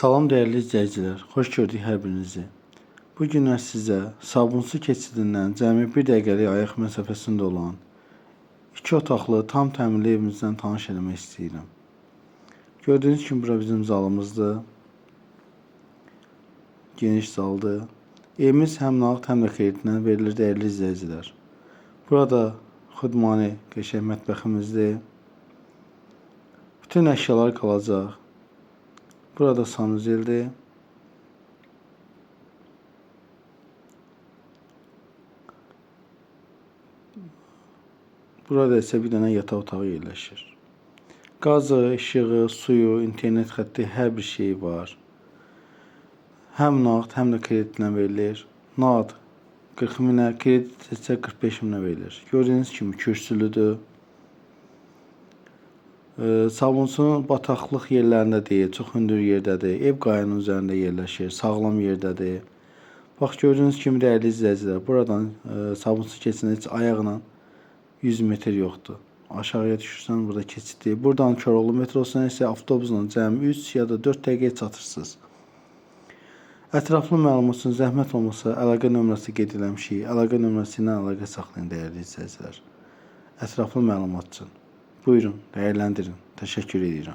Salam değerli izləyicilər, xoş gördük hər birinizi. Bu günlər sizə Sabunçu keçidindən cəmi 1 dəqiqəlik ayaq məsafəsində olan 2 otaqlı tam təmirli evimizdən tanış eləmək istəyirəm. Gördüyünüz kimi bura bizim zalımızdır. Geniş zaldır. Evimiz həm nağd, həm də kreditlə verilir değerli izləyicilər. Burada xudmani qəşəng mətbəximizdir. Bütün əşyalar qalacaq. Burada sanuzeldir. Burada ise bir dənə yataq otağı yerləşir. Qazı, işığı, suyu, internet xətti, hər bir şey var. Həm nağd, həm də kreditlə verilir. Nağd 40 minə, kredit isə 45 minə verilir. Gördüyünüz kimi kürsülüdür. Sabunçunun bataqlıq yerlərində deyil, çox hündür yerdədir. Ev qayanın üzərində yerləşir, sağlam yerdədir. Bax, gördüyünüz kimi değerli izləyicilər, buradan Sabunçu keçidinə heç ayaqla 100 metr yoxdur. Aşağıya düşürsən, burada keçiddir. Buradan Koroğlu metrosuna isə avtobusla cəmi 3 ya da 4 dəqiqəyə çatırsınız. Ətraflı məlumat üçün zəhmət olmasa əlaqə nömrəsi qeyd eləmişik. Əlaqə nömrəsi ilə əlaqə saxlayın değerli izləyicilər. Ətraflı məlumat üçün. Buyurun, değerlendirin. Teşekkür ediyorum.